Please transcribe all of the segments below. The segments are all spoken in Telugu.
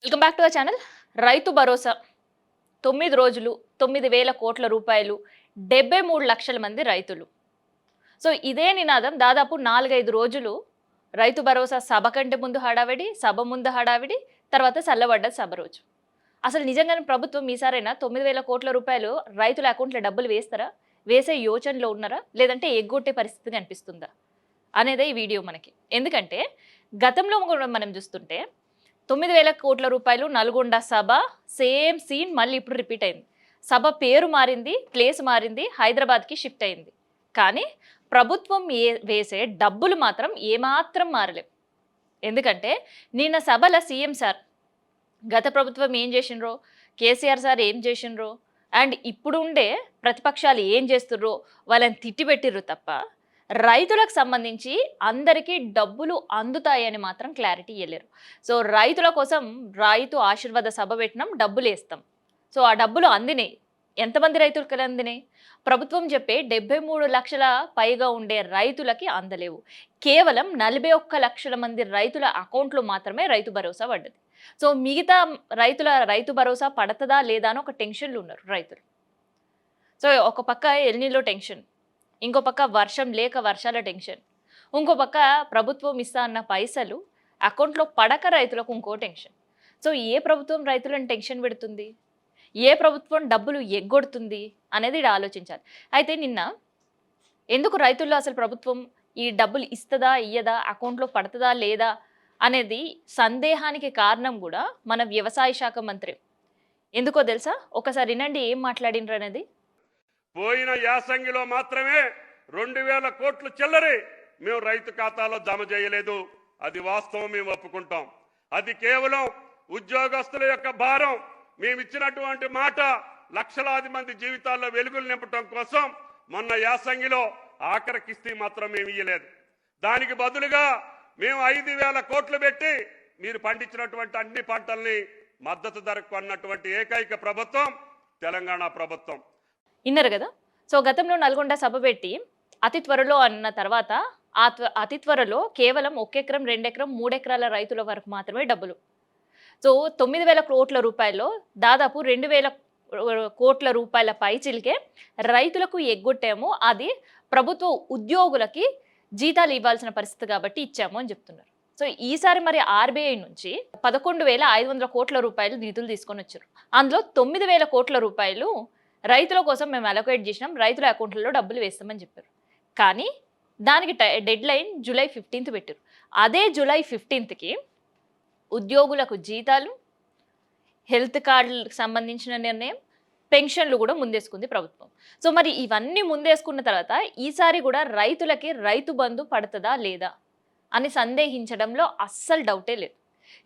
Welcome back to our channel. Rythu Bharosa 9 రోజులు 9,000 కోట్ల రూపాయలు 73 లక్షల మంది రైతులు. సో ఇదే నినాదం దాదాపు 4-5 రోజులు రైతు భరోసా సభ కంటే ముందు హడావిడి, సభ ముందు హడావిడి, తర్వాత చల్లబడ్డ సభ రోజు. అసలు నిజంగానే ప్రభుత్వం ఈసారైనా 9,000 కోట్ల రూపాయలు రైతుల అకౌంట్లో డబ్బులు వేస్తారా? వేసే యోచనలో ఉన్నారా? లేదంటే ఎగ్గొట్టే పరిస్థితి కనిపిస్తుందా అనేదే ఈ వీడియో మనకి. ఎందుకంటే గతంలో కూడా మనం చూస్తుంటే 9,000 కోట్ల రూపాయలు నల్గొండ సభ సేమ్ సీన్ మళ్ళీ ఇప్పుడు రిపీట్ అయింది. సభ పేరు మారింది, ప్లేస్ మారింది, హైదరాబాద్కి షిఫ్ట్ అయింది. కానీ ప్రభుత్వం వేసే డబ్బులు మాత్రం ఏమాత్రం మారలేవు. ఎందుకంటే నిన్న సభల సీఎం సార్ గత ప్రభుత్వం ఏం చేసిండ్రో, కేసీఆర్ సార్ ఏం చేసిండ్రో, అండ్ ఇప్పుడు ఉండే ప్రతిపక్షాలు ఏం చేస్తుర్రో వాళ్ళని తిట్టిపెట్టిర్రు తప్ప రైతులకు సంబంధించి అందరికీ డబ్బులు అందుతాయని మాత్రం క్లారిటీ ఇవ్వలేరు. సో రైతుల కోసం రైతు ఆశీర్వాద సభ పెట్టినాం, డబ్బులు వేస్తాం. సో ఆ డబ్బులు అందినాయి. ఎంతమంది రైతులకు అందినాయి? ప్రభుత్వం చెప్పే 73 లక్షల పైగా ఉండే రైతులకి అందలేవు. కేవలం 41 లక్షల మంది రైతుల అకౌంట్లో మాత్రమే రైతు భరోసా పడ్డది. సో మిగతా రైతుల రైతు భరోసా పడుతుందా లేదా అని ఒక టెన్షన్లు ఉన్నారు రైతులు. సో ఒక పక్క ఎల్నిలో టెన్షన్, ఇంకో పక్క వర్షం లేక వర్షాల టెన్షన్, ఇంకో పక్క ప్రభుత్వం ఇస్తా అన్న పైసలు అకౌంట్లో పడక రైతులకు ఇంకో టెన్షన్. సో ఏ ప్రభుత్వం రైతులను టెన్షన్ పెడుతుంది, ఏ ప్రభుత్వం డబ్బులు ఎగ్గొడుతుంది అనేది ఇక్కడ ఆలోచించాలి. అయితే నిన్న ఎందుకు రైతుల్లో అసలు ప్రభుత్వం ఈ డబ్బులు ఇస్తుందా ఇయ్యదా, అకౌంట్లో పడుతుందా లేదా అనేది సందేహానికి కారణం కూడా మన వ్యవసాయ శాఖ మంత్రి. ఎందుకో తెలుసా? ఒకసారి వినండి ఏం మాట్లాడినరు అనేది. పోయిన యాసంగిలో మాత్రమే 2,000 కోట్లు చిల్లరి మేము రైతు ఖాతాలో జమ చేయలేదు. అది వాస్తవం, మేము ఒప్పుకుంటాం. అది కేవలం ఉద్యోగస్తుల యొక్క భారం. మేము ఇచ్చినటువంటి మాట లక్షలాది మంది జీవితాల్లో వెలుగులు నింపటం కోసం మొన్న యాసంగిలో ఆఖరి కిస్తీ మాత్రం మేము ఇయ్యలేదు. దానికి బదులుగా మేము 5,000 కోట్లు పెట్టి మీరు పండించినటువంటి అన్ని పంటల్ని మద్దతు ధరకు కొన్నటువంటి ఏకైక ప్రభుత్వం తెలంగాణ ప్రభుత్వం. విన్నారు కదా? సో గతంలో నల్గొండ సభ పెట్టి అతి త్వరలో అన్న తర్వాత అతి త్వరలో కేవలం 1 ఎకరం 2 ఎకరం 3 ఎకరాల రైతుల వరకు మాత్రమే డబ్బులు. సో 9,000 కోట్ల రూపాయల్లో దాదాపు 2,000 కోట్ల రూపాయల పైచిలికే రైతులకు ఎగ్గొట్టాము. అది ప్రభుత్వ ఉద్యోగులకి జీతాలు ఇవ్వాల్సిన పరిస్థితి కాబట్టి ఇచ్చాము అని చెప్తున్నారు. సో ఈసారి మరి ఆర్బీఐ నుంచి 11,500 కోట్ల రూపాయలు నిధులు తీసుకొని వచ్చారు. అందులో 9,000 కోట్ల రూపాయలు రైతుల కోసం మేము అలొకేట్ చేసినాం, రైతుల అకౌంట్లలో డబ్బులు వేస్తామని చెప్పారు. కానీ దానికి డెడ్ లైన్ జూలై 15th పెట్టారు. అదే జూలై 15th ఉద్యోగులకు జీతాలు, హెల్త్ కార్డులకు సంబంధించిన నిర్ణయం, పెన్షన్లు కూడా ముందేసుకుంది ప్రభుత్వం. సో మరి ఇవన్నీ ముందేసుకున్న తర్వాత ఈసారి కూడా రైతులకి రైతు బంధు పడుతుందా లేదా అని సందేహించడంలో అస్సలు డౌటే లేదు.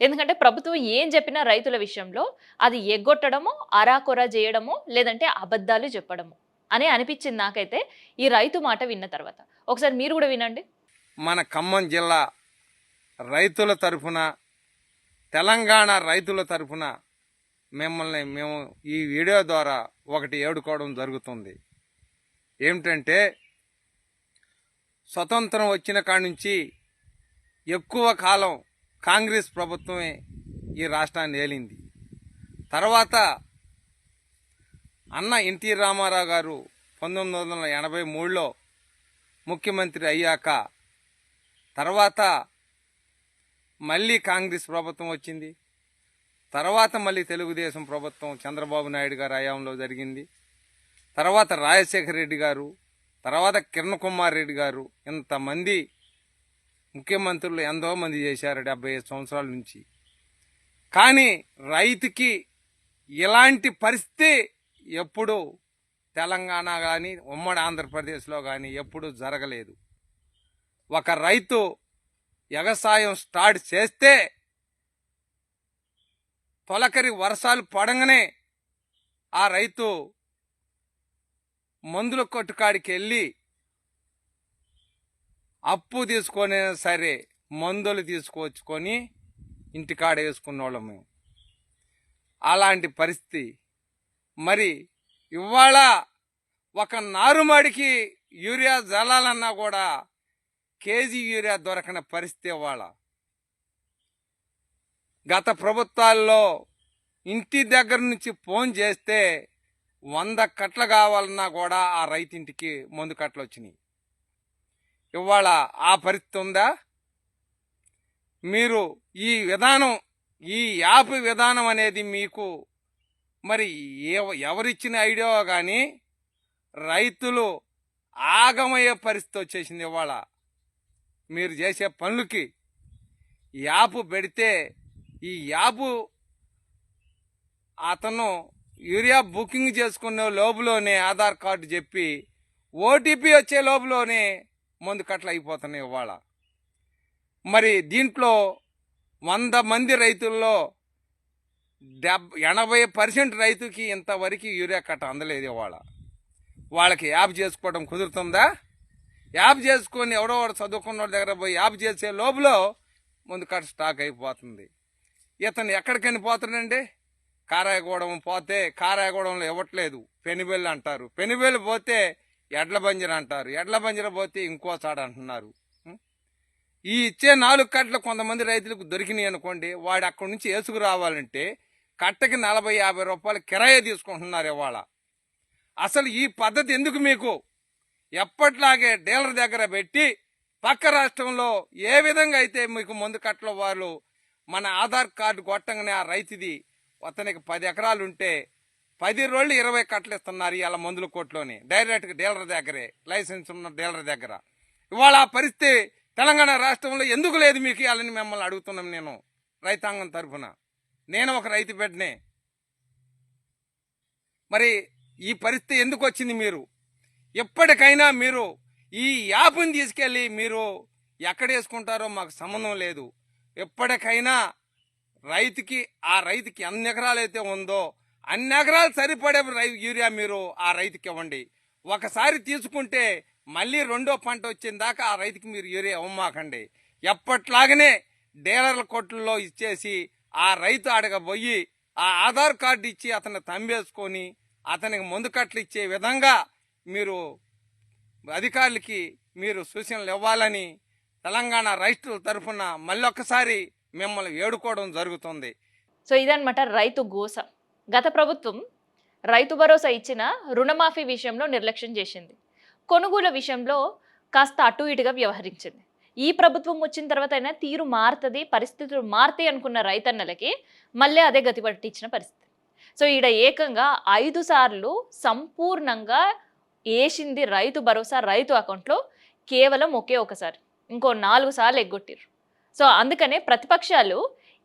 ఎందుకంటే ప్రభుత్వం ఏం చెప్పినా రైతుల విషయంలో అది ఎగ్గొట్టడమో, అరాకొర చేయడమో, లేదంటే అబద్ధాలు చెప్పడము అని అనిపించింది నాకైతే ఈ రైతు మాట విన్న తర్వాత. ఒకసారి మీరు కూడా వినండి. మన ఖమ్మం జిల్లా రైతుల తరఫున, తెలంగాణ రైతుల తరఫున మేము ఈ వీడియో ద్వారా ఒకటి ఏడుకోవడం జరుగుతుంది. ఏమిటంటే స్వతంత్రం వచ్చిన కాడి నుంచి ఎక్కువ కాలం కాంగ్రెస్ ప్రభుత్వమే ఈ రాష్ట్రాన్ని ఏలింది. తర్వాత అన్న ఎన్టీ రామారావు గారు 1983లో ముఖ్యమంత్రి అయ్యాక తర్వాత మళ్ళీ కాంగ్రెస్ ప్రభుత్వం వచ్చింది. తర్వాత మళ్ళీ తెలుగుదేశం ప్రభుత్వం చంద్రబాబు నాయుడు గారి హయాంలో జరిగింది. తర్వాత రాజశేఖర రెడ్డి గారు, తర్వాత కిరణ్ కుమార్ రెడ్డి గారు, ఇంతమంది ముఖ్యమంత్రులు ఎంతో మంది చేశారు 75 సంవత్సరాల నుంచి. కానీ రైతుకి ఇలాంటి పరిస్థితి ఎప్పుడు తెలంగాణ కానీ ఉమ్మడి ఆంధ్రప్రదేశ్లో కానీ ఎప్పుడు జరగలేదు. ఒక రైతు వ్యవసాయం స్టార్ట్ చేస్తే తొలకరి వర్షాలు పడంగానే ఆ రైతు మందుల కొట్టుకాడికి వెళ్ళి అప్పు తీసుకొని సరే మందులు తీసుకొచ్చుకొని ఇంటికాడ వేసుకున్న వాళ్ళం మేము. అలాంటి పరిస్థితి. మరి ఇవాళ ఒక నారుమడికి యూరియా జల్లాలన్నా కూడా కేజీ యూరియా దొరకని పరిస్థితి ఇవాళ. గత ప్రభుత్వాల్లో ఇంటి దగ్గర నుంచి ఫోన్ చేస్తే 100 కట్టలు కావాలన్నా కూడా ఆ రైతింటికి మందు కట్టలు వచ్చినాయి. ఇవాళ ఆ పరిస్థితి ఉందా? మీరు ఈ విధానం, ఈ యాప్ విధానం అనేది మీకు మరి ఎవరిచ్చిన ఐడియా కానీ రైతులు ఆగమయ్యే పరిస్థితి వచ్చేసింది. ఇవాళ మీరు చేసే పనులకి యాప్ పెడితే ఈ యాప్ అతను యూరియా బుకింగ్ చేసుకునే లోపులోనే ఆధార్ కార్డు చెప్పి ఓటీపీ వచ్చే లోపులోనే మందు కట్టలు అయిపోతున్నాయి. ఇవాళ మరి దీంట్లో 100 మంది రైతుల్లో 80% రైతుకి ఇంతవరకు యూరియా కట్ట అందలేదు. ఇవాళ వాళ్ళకి యాప్ చేసుకోవడం కుదురుతుందా? యాప్ చేసుకొని ఎవడో వాడు చదువుకున్న వాళ్ళ దగ్గర పోయి యాప్ చేసే లోపల ముందు కట్ట స్టాక్ అయిపోతుంది. ఇతను ఎక్కడికని పోతాడండి? కారాయగూడెం పోతే కారాయగూడెంలో ఇవ్వట్లేదు, పెనుబెల్లి అంటారు. పెనుబెల్లి పోతే ఎడ్ల బంజర అంటారు, ఎడ్ల బంజర పోతే ఇంకో చాడ అంటున్నారు. ఈ ఇచ్చే 4 కట్టలు కొంతమంది రైతులకు దొరికినాయి అనుకోండి, వాడు అక్కడి నుంచి వేసుకు రావాలంటే కట్టకి 40-50 రూపాయలు కిరాయి తీసుకుంటున్నారు. ఇవాళ అసలు ఈ పద్ధతి ఎందుకు మీకు? ఎప్పట్లాగే డీలర్ దగ్గర పెట్టి పక్క రాష్ట్రంలో ఏ విధంగా అయితే మీకు మందు కట్టల వాళ్ళు మన ఆధార్ కార్డు కొట్టంగానే ఆ రైతుది అతనికి 10 ఎకరాలు ఉంటే 10 రోజులు 20 కట్టలు ఇస్తున్నారు ఇలా మందుల కోట్లోని డైరెక్ట్గా డీలర్ దగ్గరే, లైసెన్స్ ఉన్న డీలర్ దగ్గర. ఇవాళ ఆ పరిస్థితి తెలంగాణ రాష్ట్రంలో ఎందుకు లేదు మీకు? ఇవ్వాలని మిమ్మల్ని అడుగుతున్నాం. నేను రైతాంగం తరఫున, నేను ఒక రైతు బిడ్డనే. మరి ఈ పరిస్థితి ఎందుకు వచ్చింది? మీరు ఎప్పటికైనా మీరు ఈ యాప్ని తీసుకెళ్ళి మీరు ఎక్కడ వేసుకుంటారో మాకు సంబంధం లేదు. ఎప్పటికైనా ఆ రైతుకి ఎన్ని ఎకరాలు అయితే ఉందో అన్ని ఎకరాలు సరిపడే యూరియా మీరు ఆ రైతుకి ఇవ్వండి. ఒకసారి తీసుకుంటే మళ్ళీ రెండో పంట వచ్చిన దాకా ఆ రైతుకి మీరు యూరియా ఇవ్వమాకండి. ఎప్పట్లాగనే డీలర్ల కొట్లలో ఇచ్చేసి ఆ రైతు అడగబోయి ఆ ఆధార్ కార్డు ఇచ్చి అతన్ని తంబేసుకొని అతనికి మందు కట్టలు ఇచ్చే విధంగా మీరు అధికారులకి మీరు సూచనలు ఇవ్వాలని తెలంగాణ రైతుల తరఫున మళ్ళొక్కసారి మిమ్మల్ని వేడుకోవడం జరుగుతుంది. సో ఇదన్నమాట రైతు గోస. గత ప్రభుత్వం రైతు భరోసా ఇచ్చిన రుణమాఫీ విషయంలో నిర్లక్ష్యం చేసింది, కొనుగోలు విషయంలో కాస్త అటు ఇటుగా వ్యవహరించింది. ఈ ప్రభుత్వం వచ్చిన తర్వాత అయినా తీరు మారుతుంది, పరిస్థితులు మారుతాయి అనుకున్న రైతన్నలకి మళ్ళీ అదే గతి పట్టించిన పరిస్థితి. సో ఈడ ఏకంగా 5 సార్లు సంపూర్ణంగా వేసింది రైతు భరోసా రైతు అకౌంట్లో కేవలం ఒకసారి, ఇంకో 4 సార్లు ఎగ్గొట్టిర్రు. సో అందుకనే ప్రతిపక్షాలు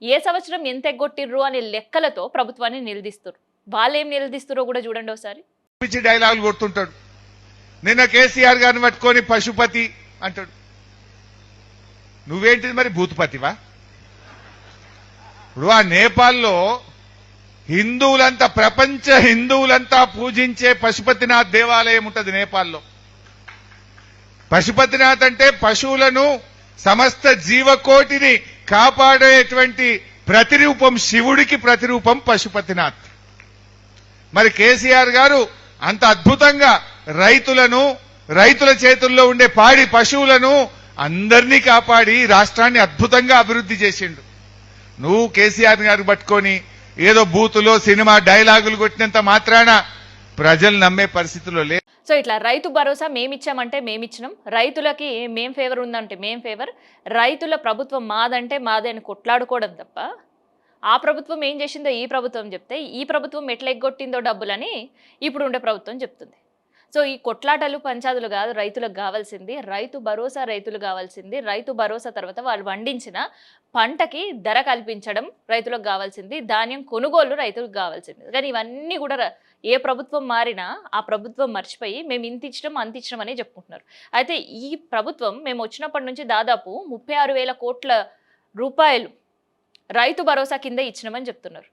ఏ సంవత్సరం ఎంత ఎగ్గొట్టిర్రు అనే లెక్కలతో ప్రభుత్వాన్ని నిలదీస్తారు. వాళ్ళు ఏం నిలదీస్తారో కూడా చూడండి ఒకసారి. పిచ్చి డైలాగులు కొడుతుంటాడు. నిన్న కేసీఆర్ గారిని పట్టుకొని పశుపతి అంటాడు. నువ్వేంటిది మరి భూతపతివా? ఇప్పుడు ఆ నేపాల్లో హిందువులంతా, ప్రపంచ హిందువులంతా పూజించే పశుపతినాథ్ దేవాలయం ఉంటుంది నేపాల్లో. పశుపతినాథ్ అంటే పశువులను, సమస్త జీవకోటిని కాపాడేటువంటి ప్రతిరూపం, శివుడికి ప్రతిరూపం పశుపతినాథ్. మరి కేసీఆర్ గారు అంత అద్భుతంగా రైతులను, రైతుల చేతుల్లో ఉండే పాడి పశువులను అందరినీ కాపాడి రాష్ట్రాన్ని అద్భుతంగా అభివృద్ధి చేసిండు. నువ్వు కేసీఆర్ గారు పట్టుకొని ఏదో బూతులో సినిమా డైలాగులు కొట్టినంత మాత్రాన ప్రజలు నమ్మే పరిస్థితుల్లో లేదు. సో ఇట్లా రైతు భరోసా మేమిచ్చామంటే మేమిచ్చినాం, రైతులకి మేం ఫేవర్ ఉందంటే మేం ఫేవర్, రైతుల ప్రభుత్వం మాదంటే మాదే అని కొట్లాడుకోవడం తప్ప ఆ ప్రభుత్వం ఏం చేసిందో ఈ ప్రభుత్వం చెప్తే ఈ ప్రభుత్వం ఎట్లా ఎగ్గొట్టిందో డబ్బులని ఇప్పుడు ఉండే ప్రభుత్వం చెప్తుంది. సో ఈ కొట్లాటలు పంచాదులు కాదు రైతులకు కావాల్సింది, రైతు భరోసా రైతులు కావాల్సింది. రైతు భరోసా తర్వాత వాళ్ళు పండించిన పంటకి ధర కల్పించడం రైతులకు కావాల్సింది, ధాన్యం కొనుగోలు రైతులకు కావాల్సింది. కానీ ఇవన్నీ కూడా ఏ ప్రభుత్వం మారినా ఆ ప్రభుత్వం మర్చిపోయి మేము ఇంత ఇచ్చినాం అంత ఇచ్చినాం అని చెప్పుకుంటున్నారు. అయితే ఈ ప్రభుత్వం మేము వచ్చినప్పటి నుంచి దాదాపు 36,000 కోట్ల రూపాయలు రైతు భరోసా కింద ఇచ్చినామని చెప్తున్నారు.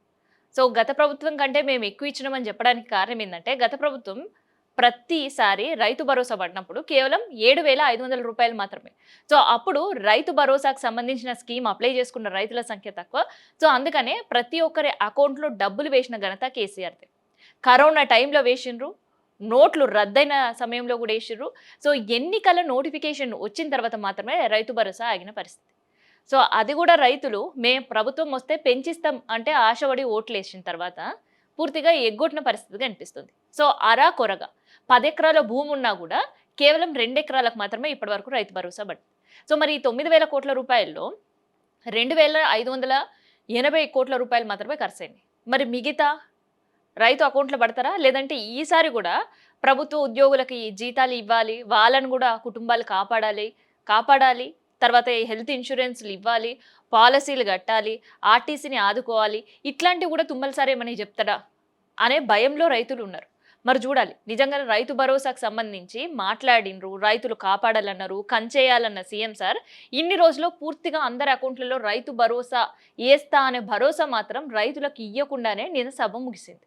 సో గత ప్రభుత్వం కంటే మేము ఎక్కువ ఇచ్చినామని చెప్పడానికి కారణం ఏంటంటే గత ప్రభుత్వం ప్రతిసారి రైతు భరోసా పడినప్పుడు కేవలం 7,500 రూపాయలు మాత్రమే. సో అప్పుడు రైతు భరోసాకు సంబంధించిన స్కీమ్ అప్లై చేసుకున్న రైతుల సంఖ్య తక్కువ. సో అందుకనే ప్రతి ఒక్కరి అకౌంట్లో డబ్బులు వేసిన ఘనత కేసీఆర్ది. కరోనా టైంలో వేసిండ్రు, నోట్లు రద్దయిన సమయంలో కూడా వేసిండ్రు. సో ఎన్నికల నోటిఫికేషన్ వచ్చిన తర్వాత మాత్రమే రైతు భరోసా ఆగిన పరిస్థితి. సో అది కూడా రైతులు మేము ప్రభుత్వం వస్తే పెంచిస్తాం అంటే ఆశపడి ఓట్లు వేసిన తర్వాత పూర్తిగా ఎగ్గొట్టిన పరిస్థితి కనిపిస్తుంది. సో అరా కొరగా 10 ఎకరాల భూమి ఉన్నా కూడా కేవలం 2 ఎకరాలకు మాత్రమే ఇప్పటివరకు రైతు భరోసా పడింది. సో మరి ఈ 9,000 కోట్ల రూపాయల్లో 2,580 కోట్ల రూపాయలు మాత్రమే ఖర్చు అయింది. మరి మిగతా రైతు అకౌంట్లో పడతారా? లేదంటే ఈసారి కూడా ప్రభుత్వ ఉద్యోగులకి జీతాలు ఇవ్వాలి, వాళ్ళను కూడా కుటుంబాలు కాపాడాలి, తర్వాత హెల్త్ ఇన్సూరెన్స్లు ఇవ్వాలి, పాలసీలు కట్టాలి, ఆర్టీసీని ఆదుకోవాలి, ఇట్లాంటివి కూడా తుమ్మల సార్ ఏమని చెప్తాడా అనే భయంలో రైతులు ఉన్నారు. మరి చూడాలి, నిజంగా రైతు భరోసాకు సంబంధించి మాట్లాడినరు, రైతులు కాపాడాలన్నారు, కంచేయాలన్న సీఎం సార్ ఇన్ని రోజులు పూర్తిగా అందరి అకౌంట్లలో రైతు భరోసా వేస్తా అనే భరోసా మాత్రం రైతులకు ఇవ్వకుండానే నిన్న సభ ముగిసింది.